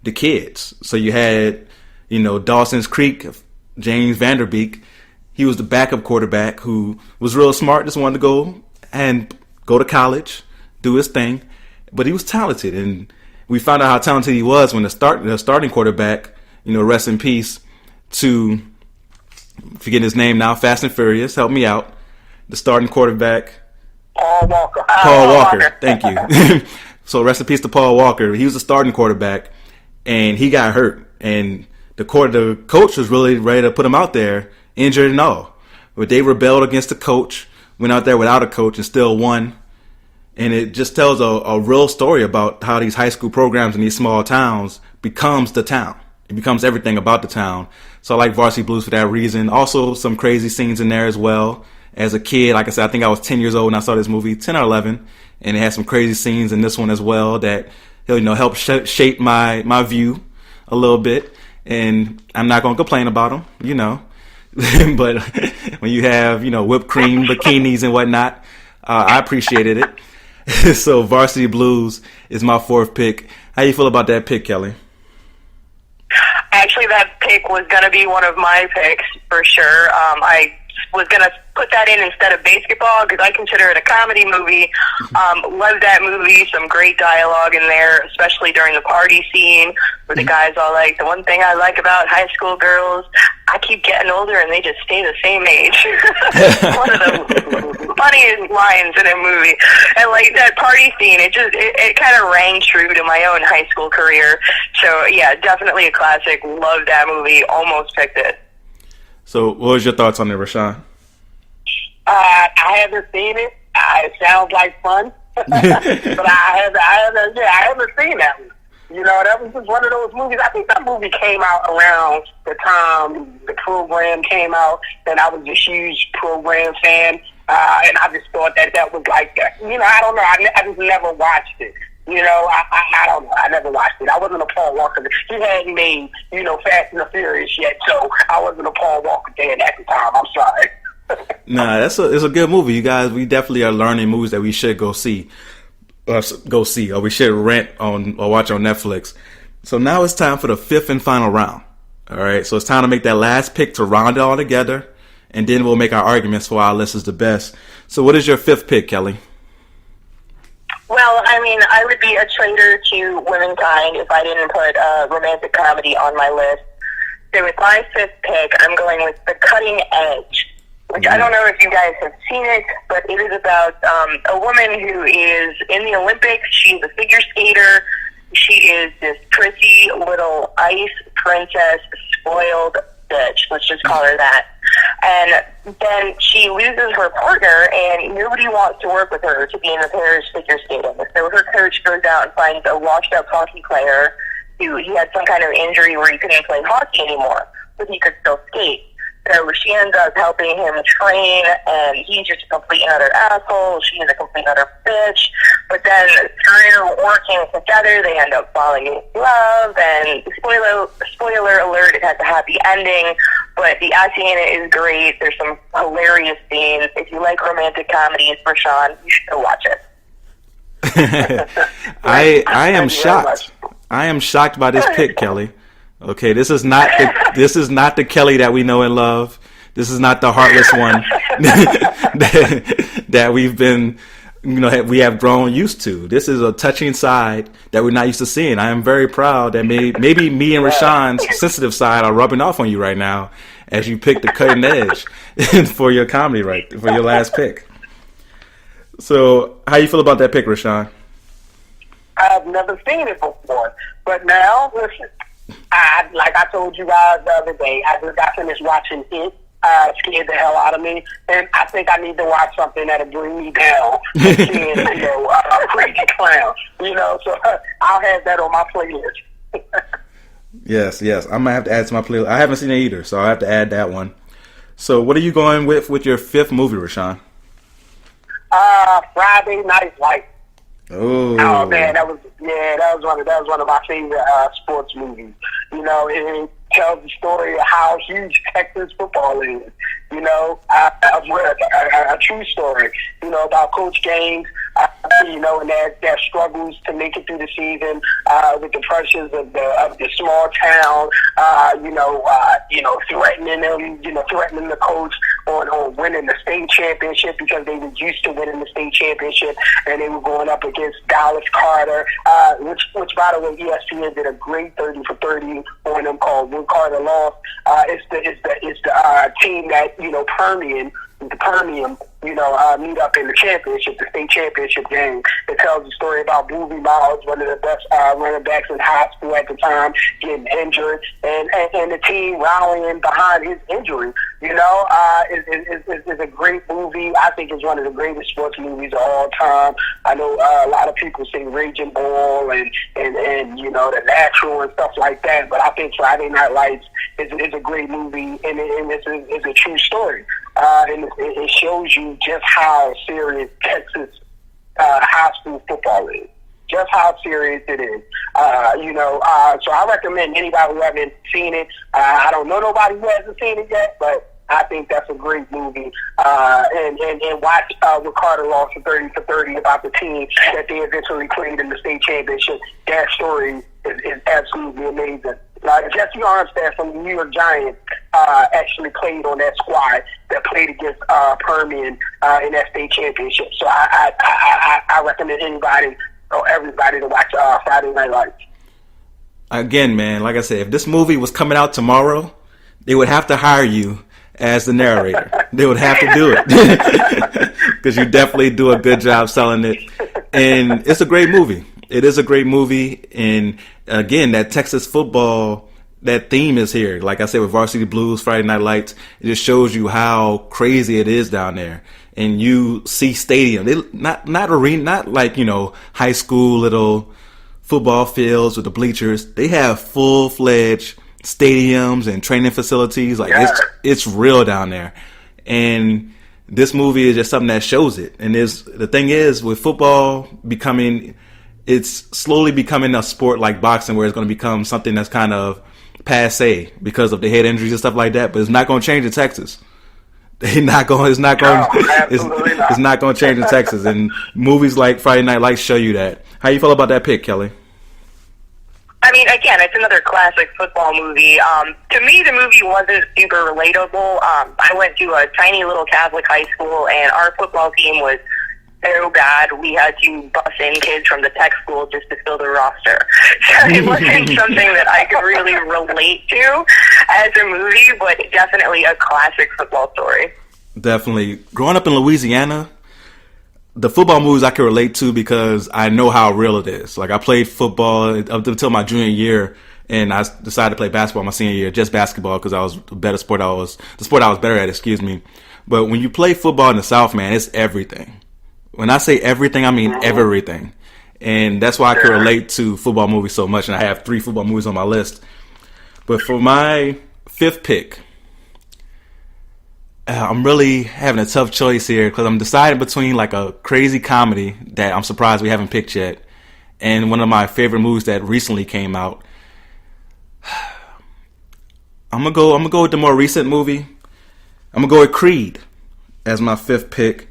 the kids. So you had, you know, Dawson's Creek, James Vanderbeek. He was the backup quarterback who was real smart, just wanted to go to college, do his thing, but he was talented. And we found out how talented he was when the starting quarterback, you know, rest in peace to, forgetting his name now, Fast and Furious, help me out. The starting quarterback, Paul Walker. Paul Walker. Thank you. So rest in peace to Paul Walker. He was the starting quarterback, and he got hurt. And the coach was really ready to put him out there, injured and all. But they rebelled against the coach, went out there without a coach, and still won. And it just tells a real story about how these high school programs in these small towns becomes the town. It becomes everything about the town. So I like Varsity Blues for that reason. Also, some crazy scenes in there as well. As a kid, like I said, I think I was 10 years old when I saw this movie, 10 or 11. And it had some crazy scenes in this one as well that, you know, helped shape my view a little bit. And I'm not going to complain about them, you know. But when you have, you know, whipped cream, bikinis and whatnot, I appreciated it. So Varsity Blues is my fourth pick. How you feel about that pick, Kelly? Actually, that pick was going to be one of my picks for sure. I was going to put that in instead of basketball because I consider it a comedy movie. Love that movie. Some great dialogue in there, especially during the party scene where the guys all like, the one thing I like about high school girls, I keep getting older and they just stay the same age. One of the funniest lines in a movie. And like that party scene, it kind of rang true to my own high school career. So yeah, definitely a classic. Love that movie. Almost picked it. So what was your thoughts on it, Rashawn? I haven't seen it. It sounds like fun, but I haven't seen that one. You know, that was just one of those movies. I think that movie came out around the time the program came out, and I was a huge program fan, and I just thought that was like, you know, I don't know. I just never watched it. You know, I don't know. I never watched it. I wasn't a Paul Walker. He hadn't made, you know, Fast and the Furious yet, so I wasn't a Paul Walker fan at the time. I'm sorry. Nah, it's a good movie, you guys. We definitely are learning movies that we should go see, or we should rent on or watch on Netflix. So now it's time for the fifth and final round. All right, so it's time to make that last pick to round it all together, and then we'll make our arguments for our list is the best. So what is your fifth pick, Kelly? Well, I mean, I would be a traitor to womankind if I didn't put romantic comedy on my list. So with my fifth pick, I'm going with The Cutting Edge, which I don't know if you guys have seen it, but it is about a woman who is in the Olympics. She's a figure skater. She is this pretty little ice princess, spoiled bitch. Let's just call her that. And then she loses her partner, and nobody wants to work with her to be in the Paris figure skating. So her coach goes out and finds a washed-up hockey player who he had some kind of injury where he couldn't play hockey anymore, but he could still skate. So she ends up helping him train, and he's just a complete and utter asshole. She's a complete and utter bitch. But then through working together, they end up falling in love. And spoiler alert, it has a happy ending. But the acting in it is great. There's some hilarious scenes. If you like romantic comedies, Rashawn, you should go watch it. I am shocked. I am shocked by this pick, Kelly. Okay, this is not the Kelly that we know and love. This is not the heartless one that we've been, you know, we have grown used to. This is a touching side that we're not used to seeing. I am very proud that maybe me and Rashawn's sensitive side are rubbing off on you right now as you pick The Cutting Edge for your comedy, for your last pick. So, how you feel about that pick, Rashawn? I've never seen it before, but now, listen. Like I told you guys the other day, I just got finished watching it. Scared the hell out of me, and I think I need to watch something that'll bring me down. Seeing, you know, a crazy clown. You know, so I'll have that on my playlist. Yes, I'm gonna have to add it to my playlist. I haven't seen it either, so I have to add that one. So, what are you going with your fifth movie, Rashawn? Friday Night Lights. Oh man, that was one of my favorite sports movies. You know, it tells the story of how huge Texas football is. You know, a true story. You know, about Coach Gaines. You know, and their struggles to make it through the season with the pressures of the small town. Threatening them. You know, threatening the coach on winning the state championship because they were used to winning the state championship, and they were going up against Dallas Carter, which by the way, ESPN did a great 30 for 30 on them called When Carter Lost. It's the team that, you know, Permian, you know, meet up in the championship, the state championship game. It tells the story about Boobie Miles, one of the best running backs in high school at the time, getting injured, and the team rallying behind his injury. You know, is a great movie. I think it's one of the greatest sports movies of all time. I know a lot of people say Raging Bull and you know, The Natural and stuff like that, but I think Friday Night Lights is a great movie, and it's a true story. And it shows you just how serious Texas high school football is. Just how serious it is. So I recommend anybody who hasn't seen it. I don't know nobody who hasn't seen it yet, but I think that's a great movie. And watch Ricardo lost for 30 for 30 about the team that they eventually played in the state championship. That story is absolutely amazing. Jesse Armstead from the New York Giants actually played on that squad that played against Permian in that state championship. So I recommend anybody or everybody to watch Friday Night Lights. Again, man, like I said, if this movie was coming out tomorrow, they would have to hire you as the narrator. They would have to do it because you definitely do a good job selling it. And it's a great movie. It is a great movie. And again, that Texas football, that theme is here. Like I said, with Varsity Blues, Friday Night Lights, it just shows you how crazy it is down there. And you see stadium, not arena, not like, high school little football fields with the bleachers. They have full-fledged stadiums and training facilities. Like it's real down there. And this movie is just something that shows it. And the thing is, with football it's slowly becoming a sport like boxing, where it's going to become something that's kind of passe because of the head injuries and stuff like that. But it's not going to change in Texas. It's not going to change in Texas. And movies like Friday Night Lights show you that. How you feel about that pick, Kelly? I mean, again, it's another classic football movie. To me, the movie wasn't super relatable. I went to a tiny little Catholic high school, and our football team was so bad we had to bus in kids from the tech school just to fill the roster. So it wasn't something that I could really relate to as a movie, but definitely a classic football story. Definitely. Growing up in Louisiana, the football movies I can relate to because I know how real it is. Like, I played football up until my junior year, and I decided to play basketball my senior year, just basketball, because I was the sport I was better at, excuse me. But when you play football in the South, man, it's everything. When I say everything, I mean everything. And that's why I can relate to football movies so much, and I have 3 football movies on my list. But for my 5th pick, I'm really having a tough choice here because I'm deciding between like a crazy comedy that I'm surprised we haven't picked yet and one of my favorite movies that recently came out. I'm gonna go with the more recent movie. I'm gonna go with Creed as my 5th pick.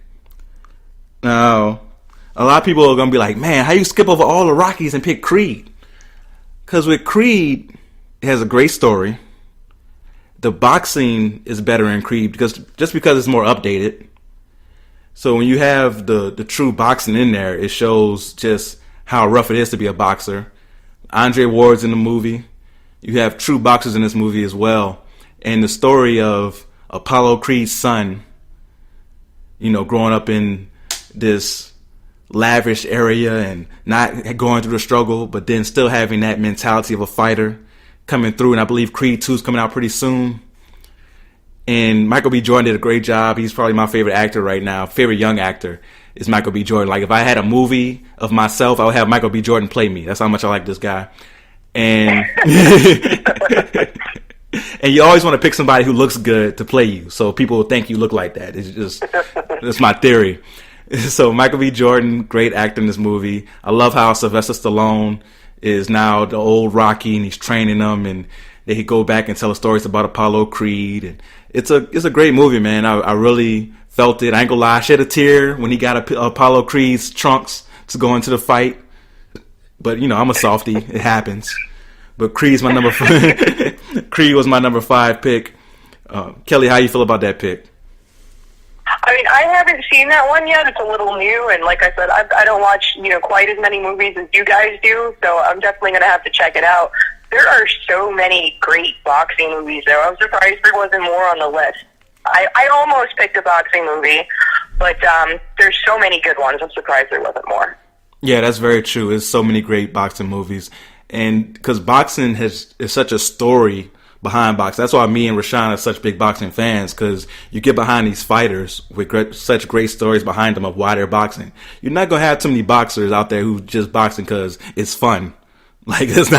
Now, a lot of people are gonna be like, "Man, how you skip over all the Rockies and pick Creed?" Because with Creed, it has a great story. The boxing is better in Creed because it's more updated. So when you have the true boxing in there, it shows just how rough it is to be a boxer. Andre Ward's in the movie. You have true boxers in this movie as well. And the story of Apollo Creed's son, growing up in this lavish area and not going through the struggle, but then still having that mentality of a fighter coming through. And I believe Creed 2 is coming out pretty soon. And Michael B. Jordan did a great job. He's probably my favorite actor right now. Favorite young actor is Michael B. Jordan. Like, if I had a movie of myself, I would have Michael B. Jordan play me. That's how much I like this guy. And and you always want to pick somebody who looks good to play you, so people will think you look like that. That's my theory. So Michael B. Jordan, great actor in this movie. I love how Sylvester Stallone is now the old Rocky, and he's training them, and they go back and tell the stories about Apollo Creed. And it's a great movie, man. I really felt it. I ain't gonna lie, I shed a tear when he got Apollo Creed's trunks to go into the fight. But I'm a softie. It happens. But Creed's my number. Creed was my number 5 pick. Kelly, how you feel about that pick? I mean, I haven't seen that one yet. It's a little new, and like I said, I don't watch quite as many movies as you guys do, so I'm definitely going to have to check it out. There are so many great boxing movies, though. I'm surprised there wasn't more on the list. I almost picked a boxing movie, but there's so many good ones. I'm surprised there wasn't more. Yeah, that's very true. There's so many great boxing movies, and because boxing is such a story behind boxing. That's why me and Rashawn are such big boxing fans, because you get behind these fighters with such great stories behind them of why they're boxing. You're not going to have too many boxers out there who just boxing because it's fun. Like, it's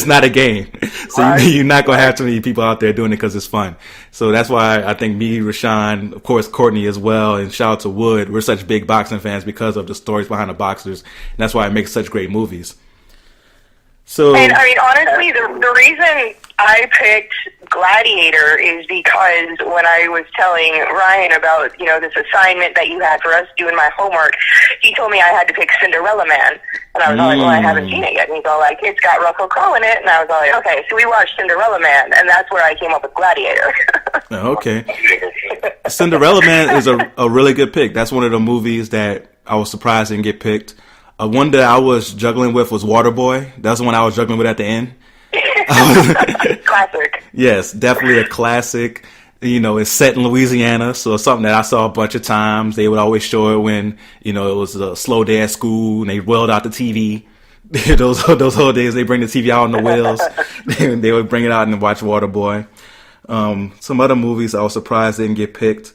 not a game. So right. You're not going to have too many people out there doing it because it's fun. So that's why I think me, Rashawn, of course, Courtney as well, and shout out to Wood, we're such big boxing fans because of the stories behind the boxers. And that's why it makes such great movies. So, and I mean, honestly, the reason I picked Gladiator is because when I was telling Ryan about, this assignment that you had for us doing my homework, he told me I had to pick Cinderella Man. And I was all like, well, I haven't seen it yet. And he's all like, it's got Russell Crowe in it. And I was all like, okay. So we watched Cinderella Man, and that's where I came up with Gladiator. Okay. Cinderella Man is a really good pick. That's one of the movies that I was surprised didn't get picked. One that I was juggling with was Waterboy. That's the one I was juggling with at the end. Classic. Yes, definitely a classic. It's set in Louisiana, so it's something that I saw a bunch of times. They would always show it when, it was a slow day at school and they wheeled out the TV. those whole days they bring the TV out on the wheels. They would bring it out and watch Waterboy. Some other movies I was surprised didn't get picked.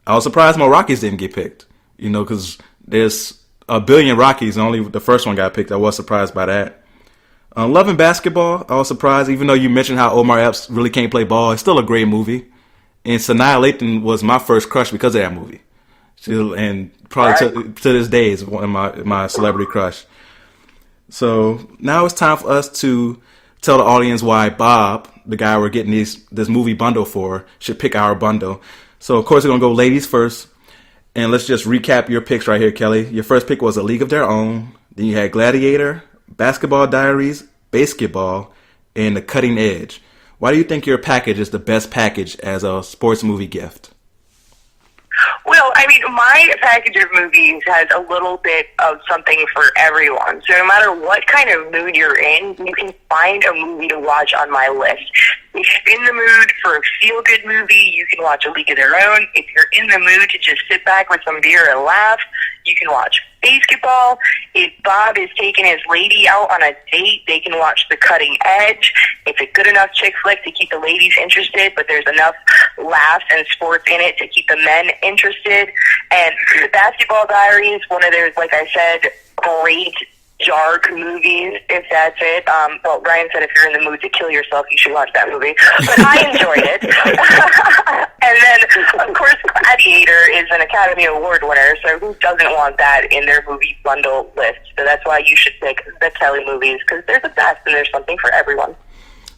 I was surprised more Rockies didn't get picked, because there's a billion Rockies and only the first one got picked. I was surprised by that. Love and Basketball, I was surprised, even though you mentioned how Omar Epps really can't play ball. It's still a great movie. And Sanaa Lathan was my first crush because of that movie. And probably to this day is one of my celebrity crush. So now it's time for us to tell the audience why Bob, the guy we're getting this movie bundle for, should pick our bundle. So, of course, we're going to go ladies first. And let's just recap your picks right here, Kelly. Your first pick was A League of Their Own. Then you had Gladiator, Basketball Diaries, Basketball, and The Cutting Edge. Why do you think your package is the best package as a sports movie gift? Well, my package of movies has a little bit of something for everyone. So no matter what kind of mood you're in, you can find a movie to watch on my list. If you're in the mood for a feel-good movie, you can watch A League of Their Own. If you're in the mood to just sit back with some beer and laugh, you can watch Basketball. If Bob is taking his lady out on a date, they can watch The Cutting Edge. It's a good enough chick flick to keep the ladies interested, but there's enough laughs and sports in it to keep the men interested. And The Basketball Diaries, one of those, like I said, great dark movies, if that's it. Well, Ryan said if you're in the mood to kill yourself, you should watch that movie. But I enjoyed it. And then, of course, Gladiator is an Academy Award winner, so who doesn't want that in their movie bundle list? So that's why you should pick the Kelly movies, because they're the best and there's something for everyone.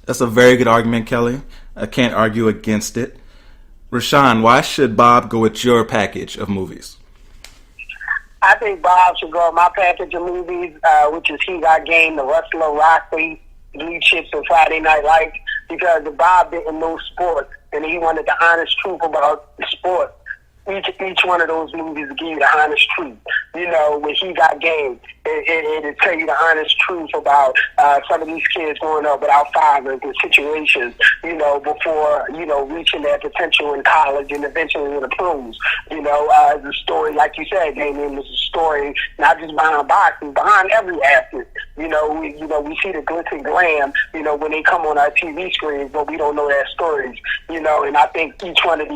That's a very good argument, Kelly. I can't argue against it. Rashawn, why should Bob go with your package of movies? I think Bob should go with my package of movies, which is He Got Game, The Wrestler, Rocky, Blue Chips, and Friday Night Lights, because Bob didn't know sports, and he wanted the honest truth about sport. Each one of those movies give you the honest truth. When He Got Game, it'll tell you the honest truth about some of these kids growing up without fathers and situations, before, reaching their potential in college and eventually in the pros. The story, like you said, Damien, is a story not just behind boxing, behind every athlete. We see the glitz and glam, when they come on our TV screens, but we don't know their stories. And I think each one of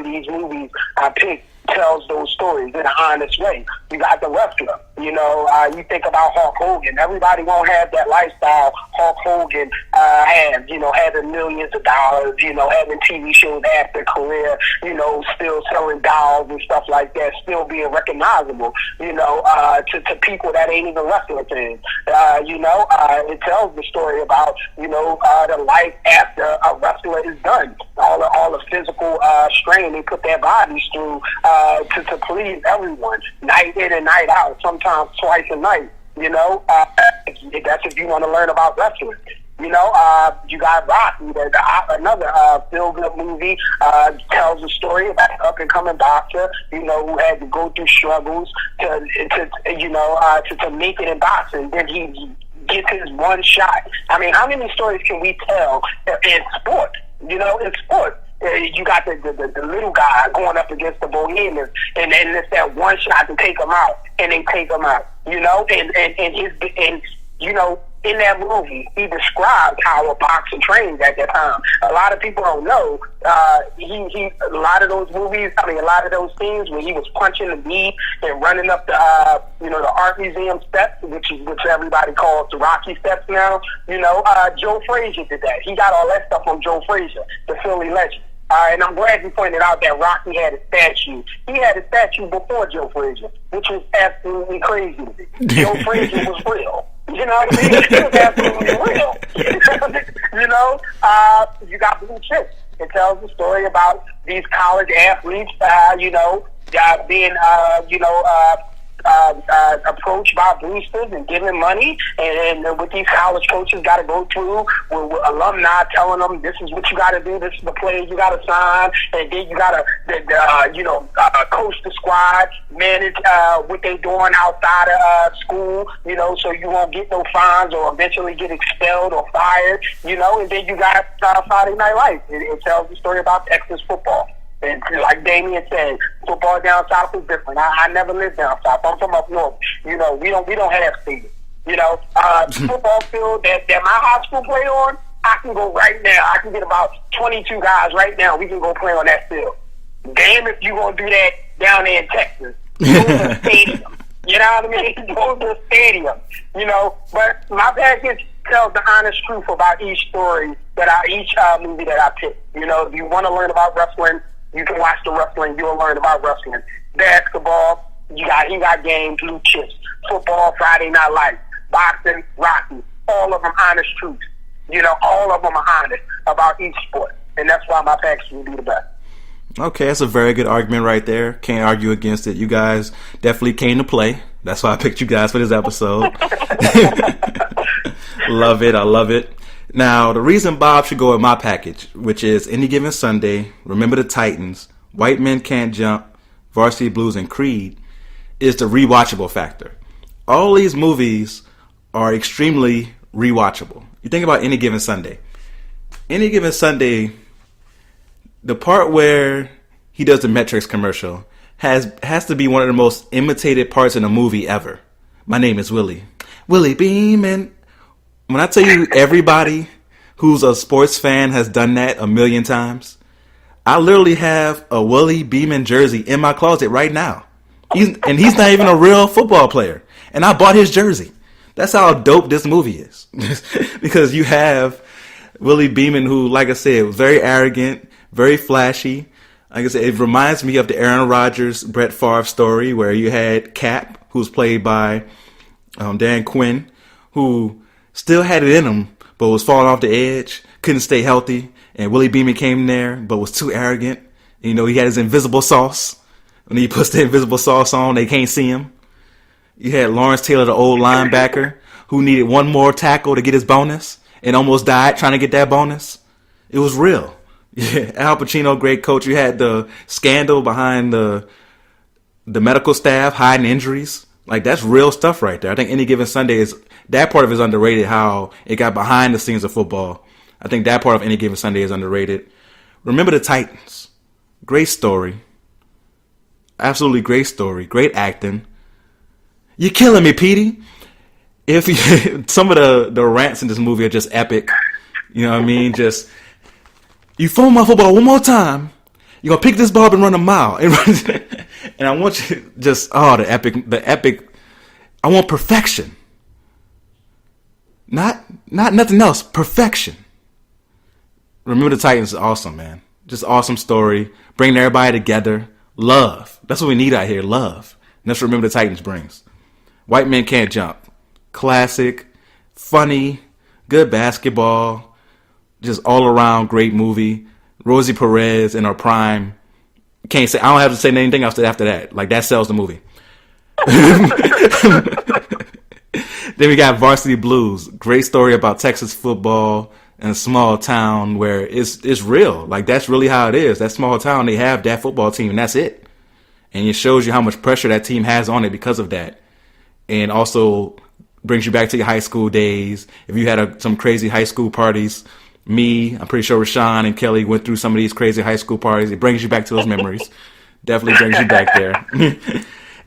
these movies I picked tells those stories in an honest way. You got The Wrestler. You think about Hulk Hogan. Everybody won't have that lifestyle Hulk Hogan had. Having millions of dollars. Having TV shows after career. Still selling dolls and stuff like that. Still being recognizable. To people that ain't even wrestling fans. It tells the story about the life after a wrestler is done. All the physical strain they put their bodies through to please everyone, night in and night out, sometimes twice a night. That's if you want to learn about wrestling. You got Rocky, another feel-good movie, tells a story about an up-and-coming boxer, who had to go through struggles to make it in boxing. Then he gets his one shot. How many stories can we tell in sport? In sport. You got the little guy going up against the Bohemians, and then it's that one shot to take him out, and they take him out. In that movie, he described how a boxer trains at that time. A lot of people don't know. A lot of those movies, a lot of those scenes when he was punching the beat and running up the art museum steps, which everybody calls the Rocky steps now. Joe Frazier did that. He got all that stuff from Joe Frazier, the Philly legend. And I'm glad you pointed out that Rocky had a statue. He had a statue before Joe Frazier, which was absolutely crazy to me. Joe Frazier was real. You know what I mean? It's absolutely real. You got Blue Chips. It tells the story about these college athletes, being, approached by boosters and giving money, and what these college coaches got to go through with alumni telling them this is what you got to do, this is the players you got to sign, and then you got to, coach the squad, manage what they doing outside of school, so you won't get no fines or eventually get expelled or fired, and then you got Friday Night Lights. It tells the story about Texas football. And like Damien said, football down south is different. I never lived down south. I'm from up north. We don't have stadiums. Football field that my high school play on, I can go right now. I can get about 22 guys right now. We can go play on that field. Damn if you gonna do that down there in Texas. Go to the stadium. You know what I mean? Go to the stadium. But my package tells the honest truth about each story each movie that I pick. If you want to learn about wrestling, you can watch the wrestling. You'll learn about wrestling. Basketball, he got game, Blue Chips. Football, Friday Night Lights. Boxing, Rocky. All of them honest truths. All of them are honest about each sport. And that's why my package will be the best. Okay, that's a very good argument right there. Can't argue against it. You guys definitely came to play. That's why I picked you guys for this episode. Love it. I love it. Now, the reason Bob should go with my package, which is Any Given Sunday, Remember the Titans, White Men Can't Jump, Varsity Blues, and Creed, is the rewatchable factor. All these movies are extremely rewatchable. You think about Any Given Sunday. Any Given Sunday, the part where he does the Metrics commercial has to be one of the most imitated parts in a movie ever. My name is Willie. Willie Beeman. When I tell you everybody who's a sports fan has done that a million times, I literally have a Willie Beeman jersey in my closet right now. He's not even a real football player. And I bought his jersey. That's how dope this movie is. Because you have Willie Beeman who, like I said, was very arrogant, very flashy. Like I said, it reminds me of the Aaron Rodgers, Brett Favre story where you had Cap, who's played by Dan Quinn, who still had it in him, but was falling off the edge, couldn't stay healthy. And Willie Beeman came there, but was too arrogant. He had his invisible sauce. When he puts the invisible sauce on, they can't see him. You had Lawrence Taylor, the old linebacker, who needed one more tackle to get his bonus and almost died trying to get that bonus. It was real. Yeah, Al Pacino, great coach. You had the scandal behind the medical staff hiding injuries. Like, that's real stuff right there. I think Any Given Sunday that part of it is underrated, how it got behind the scenes of football. I think that part of Any Given Sunday is underrated. Remember the Titans. Great story. Absolutely great story. Great acting. You're killing me, Petey. Some of the rants in this movie are just epic. You know what I mean? Just, you phone my football one more time, you're going to pick this ball up and run a mile. And I want you just, the epic. I want perfection. Not nothing else. Perfection. Remember the Titans is awesome, man. Just awesome story. Bringing everybody together. Love. That's what we need out here. Love. And that's what Remember the Titans brings. White Men Can't Jump. Classic. Funny. Good basketball. Just all around great movie. Rosie Perez in her prime. I don't have to say anything else after that. Like, that sells the movie. Then we got Varsity Blues. Great story about Texas football in a small town where it's real. Like, that's really how it is. That small town, they have that football team, and that's it. And it shows you how much pressure that team has on it because of that. And also brings you back to your high school days. If you had some crazy high school parties, I'm pretty sure Rashawn and Kelly went through some of these crazy high school parties. It brings you back to those memories. Definitely brings you back there.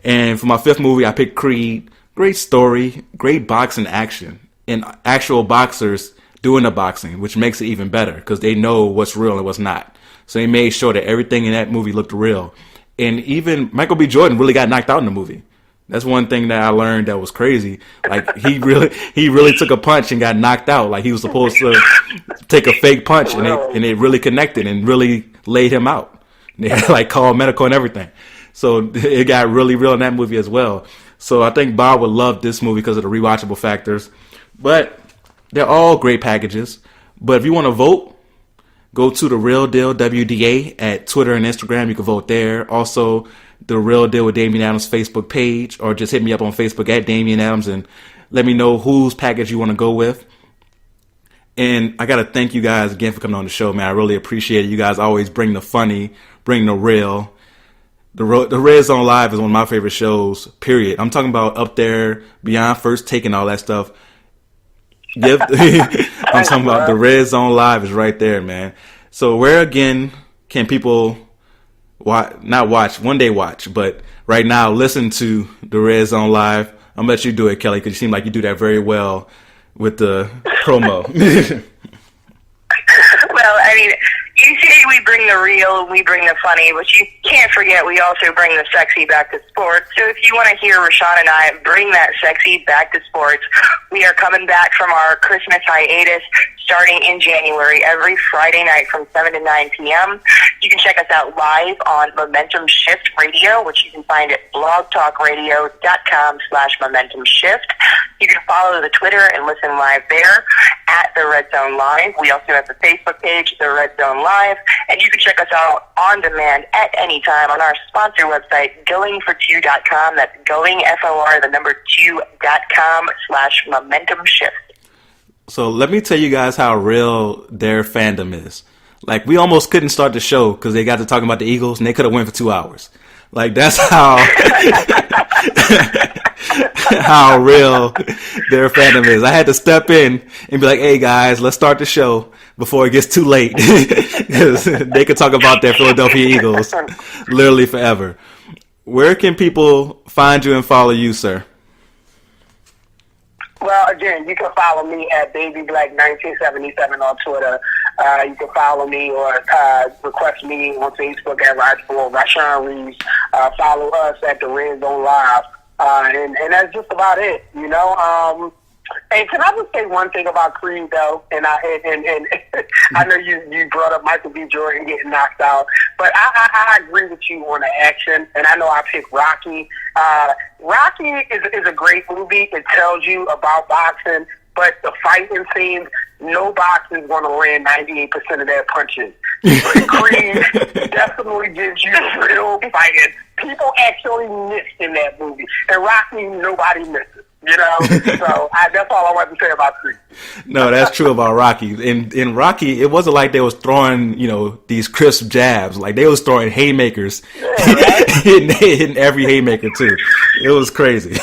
And for my fifth movie, I picked Creed. Great story, great boxing action, and actual boxers doing the boxing, which makes it even better because they know what's real and what's not. So they made sure that everything in that movie looked real. And even Michael B. Jordan really got knocked out in the movie. That's one thing that I learned that was crazy. Like, he really took a punch and got knocked out. Like, he was supposed to take a fake punch, and it really connected and really laid him out. They had, like, call medical and everything. So it got really real in that movie as well. So I think Bob would love this movie because of the rewatchable factors. But they're all great packages. But if you want to vote, go to The Real Deal WDA at Twitter and Instagram. You can vote there. Also, The Real Deal with Damian Adams Facebook page, or just hit me up on Facebook at Damian Adams and let me know whose package you want to go with. And I got to thank you guys again for coming on the show, man. I really appreciate it. You guys always bring the funny, bring the real. The Red Zone Live is one of my favorite shows, period. I'm talking about up there, beyond First Take and all that stuff. I'm talking about the Red Zone Live is right there, man. So where again can people not watch, one day watch, but right now listen to the Red Zone Live? I'm gonna let you do it, Kelly, because you seem like you do that very well with the promo. Well, I mean, you say we bring the real, we bring the funny, but you can't forget we also bring the sexy back to sports. So if you want to hear Rashawn and I bring that sexy back to sports, we are coming back from our Christmas hiatus starting in January every Friday night from 7 to 9 p.m. You can check us out live on Momentum Shift Radio, which you can find at blogtalkradio.com/Momentum Shift. You can follow the Twitter and listen live there at The Red Zone Live. We also have the Facebook page, The Red Zone Live, and you can check us out on demand at any time on our sponsor website, goingfor2.com. That's going, FOR, the number 2.com/Momentum Shift. So let me tell you guys how real their fandom is. Like, we almost couldn't start the show because they got to talking about the Eagles and they could have went for 2 hours. Like, that's how how real their fandom is. I had to step in and be like, hey guys, let's start the show before it gets too late. Because they could talk about their Philadelphia Eagles literally forever. Where can people find you and follow you, sir? Well, again, you can follow me at BabyBlack1977 on Twitter. You can follow me or request me on Facebook at Rashawn Reeves. Follow us at the Red Zone Live. And that's just about it, you know. And can I just say one thing about Creed, though? And I know you brought up Michael B. Jordan getting knocked out, but I agree with you on the action, and I know I picked Rocky. Rocky is a great movie. It tells you about boxing, but the fighting scenes, no boxer is going to land 98% of their punches. But Creed definitely gives you real fighting. People actually missed in that movie, and Rocky, nobody misses. You know, so that's all I want to say about Creed. No, that's true about Rocky. In Rocky, it wasn't like they was throwing, these crisp jabs. Like, they was throwing haymakers, right? hitting every haymaker too. It was crazy.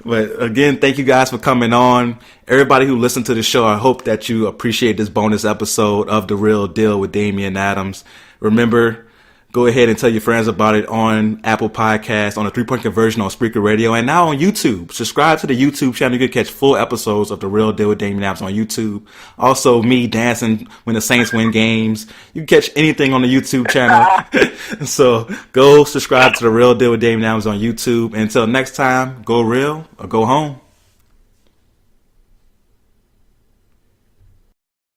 But again, thank you guys for coming on. Everybody who listened to the show, I hope that you appreciate this bonus episode of The Real Deal with Damian Adams. Remember, go ahead and tell your friends about it on Apple Podcasts, on the 3-Point Conversion on Spreaker Radio, and now on YouTube. Subscribe to the YouTube channel. You can catch full episodes of The Real Deal with Damian Adams on YouTube. Also, me dancing when the Saints win games. You can catch anything on the YouTube channel. So go subscribe to The Real Deal with Damian Adams on YouTube. Until next time, go real or go home.